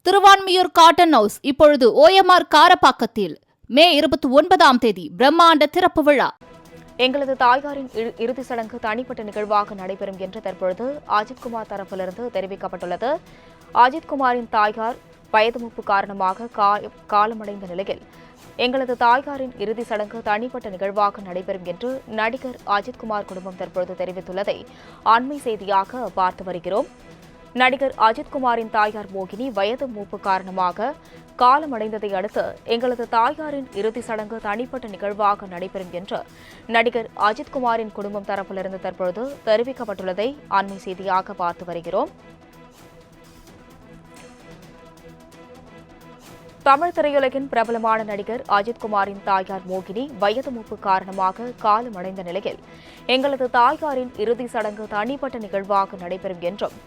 Thiruvanmiyur cotton house இப்பொழுது OMR காரப்பாக்கத்தில் மே 29ஆம் தேதி பிரம்மாண்ட திறப்பு விழா. எங்களது தாயாரின் இறுதி சடங்கு தனிப்பட்ட நிகழ்வாக நடைபெறும் என்று தற்பொழுது அஜித்குமார் தரப்பிலிருந்து தெரிவிக்கப்பட்டுள்ளது. அஜித்குமாரின் தாயார் வயது மூப்பு காரணமாக காலமடைந்த நிலையில் எங்களது தாயாரின் இறுதி சடங்கு தனிப்பட்ட நிகழ்வாக நடைபெறும் என்று நடிகர் அஜித்குமார் குடும்பம் தற்பொழுது தெரிவித்துள்ளதை அண்மை செய்தியாக பார்த்து வருகிறோம். நடிகர் அஜித்குமாரின் தாயார் மோகினி வயது மூப்பு காரணமாக காலமடைந்ததை அடுத்து எங்களது தாயாரின் இறுதி சடங்கு தனிப்பட்ட நிகழ்வாக நடைபெறும் என்று நடிகர் அஜித்குமாரின் குடும்பம் தரப்பிலிருந்து தற்பொழுது தெரிவிக்கப்பட்டுள்ளதை அண்மை செய்தியாக பார்த்து வருகிறோம். தமிழ் திரையுலகின் பிரபலமான நடிகர் அஜித்குமாரின் தாயார் மோகினி வயது மூப்பு காரணமாக காலமடைந்த நிலையில் எங்களது தாயாரின் இறுதி சடங்கு தனிப்பட்ட நிகழ்வாக நடைபெறும் என்றும்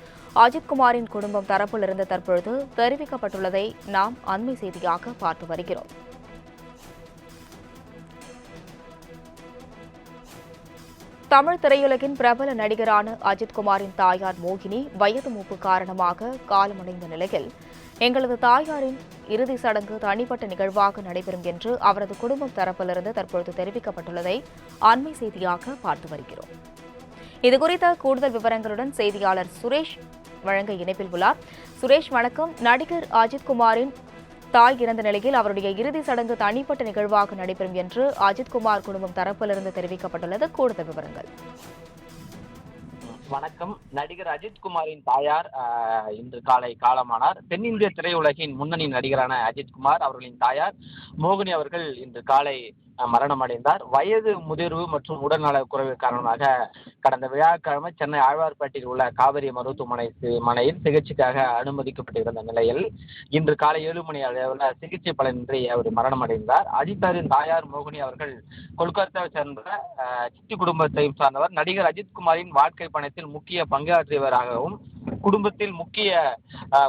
அஜித்குமாரின் குடும்பம் தரப்பிலிருந்து தற்பொழுது தெரிவிக்கப்பட்டுள்ளதை நாம் அண்மை செய்தியாக பார்த்து வருகிறோம். தமிழ் திரையுலகின் பிரபல நடிகரான அஜித்குமாரின் தாயார் மோகினி வயது மூப்பு காரணமாக காலமடைந்த நிலையில் எங்களது தாயாரின் இறுதி சடங்கு தனிப்பட்ட நிகழ்வாக நடைபெறும் என்று அவரது குடும்பம் தரப்பிலிருந்து தற்பொழுது தெரிவிக்கப்பட்டுள்ளதை அண்மை செய்தியாக பார்த்து வருகிறோம். இதுகுறித்த கூடுதல் விவரங்களுடன் செய்தியாளர் சுரேஷ் வழங்க இணைப்பில் உள்ளார். சுரேஷ், வணக்கம். நடிகர் அஜித்குமாரின் தாய் இறந்த நிலையில் அவருடைய இறுதி சடங்கு தனிப்பட்ட நிகழ்வாக நடைபெறும் என்று அஜித்குமார் குடும்பம் தரப்பிலிருந்து தெரிவிக்கப்பட்டுள்ளது. கூடுதல் விவரங்கள். வணக்கம். நடிகர் அஜித்குமாரின் தாயார் இன்று காலை காலமானார். தென்னிந்திய திரையுலகின் முன்னணி நடிகரான அஜித்குமார் அவர்களின் தாயார் மோகினி அவர்கள் இன்று காலை மரணமடைந்தார். வயது முதிர்வு மற்றும் உடல்நல குறைவு காரணமாக கடந்த வியாழக்கிழமை சென்னை ஆழ்வார்பேட்டையில் உள்ள காவிரி மருத்துவமனையில் சிகிச்சைக்காக அனுமதிக்கப்பட்டிருந்த நிலையில் இன்று காலை 7 மணி அளவில் சிகிச்சை பலனின்றி அவர் மரணமடைந்தார். அஜித்தாரின் தாயார் மோகினி அவர்கள் கொல்கத்தாவை சேர்ந்த சித்தி குடும்பத்தையும் சார்ந்தவர். நடிகர் அஜித்குமாரின் வாழ்க்கை பயணத்தில் முக்கிய பங்காற்றியவராகவும் குடும்பத்தில் முக்கிய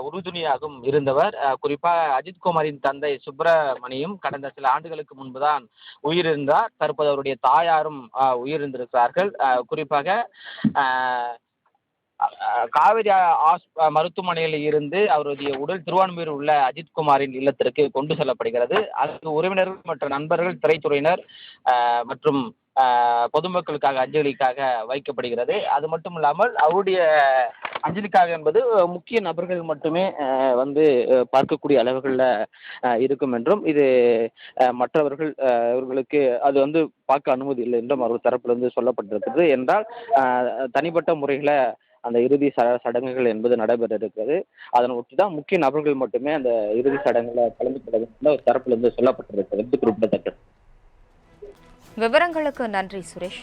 உறுதுணையாகவும் இருந்தவர். குறிப்பாக அஜித்குமாரின் தந்தை சுப்பிரமணியும் கடந்த சில ஆண்டுகளுக்கு முன்புதான் உயிரிழந்தார். தற்போது அவருடைய தாயாரும் உயிரிழந்திருக்கிறார்கள். குறிப்பாக காவிரி மருத்துவமனையில் இருந்து அவருடைய உடல் திருவான்மியூரில் உள்ள அஜித்குமாரின் இல்லத்திற்கு கொண்டு செல்லப்படுகிறது. அதற்கு உறவினர்கள் மற்றும் நண்பர்கள், திரைத்துறையினர் மற்றும் பொதுமக்களுக்காக அஞ்சலிக்காக வைக்கப்படுகிறது. அது மட்டும் இல்லாமல் அவருடைய அஞ்சலிக்காக என்பது முக்கிய நபர்கள் மட்டுமே வந்து பார்க்கக்கூடிய அளவுகளில் இருக்கும் என்றும், இது மற்றவர்கள் இவர்களுக்கு அது வந்து பார்க்க அனுமதி இல்லை என்றும் அவர் தரப்பிலிருந்து சொல்லப்பட்டிருக்கிறது. என்றால் தனிப்பட்ட முறையில் அந்த இறுதி சடங்குகள் என்பது நடைபெற இருக்கிறது. அதனை ஒட்டி தான் முக்கிய நபர்கள் மட்டுமே அந்த இறுதி சடங்குல கலந்து கொள்ள வேண்டும் ஒரு தரப்பிலிருந்து சொல்லப்பட்டிருக்கிறது குறிப்பிடத்தக்கது. விவரங்களுக்கு நன்றி சுரேஷ்.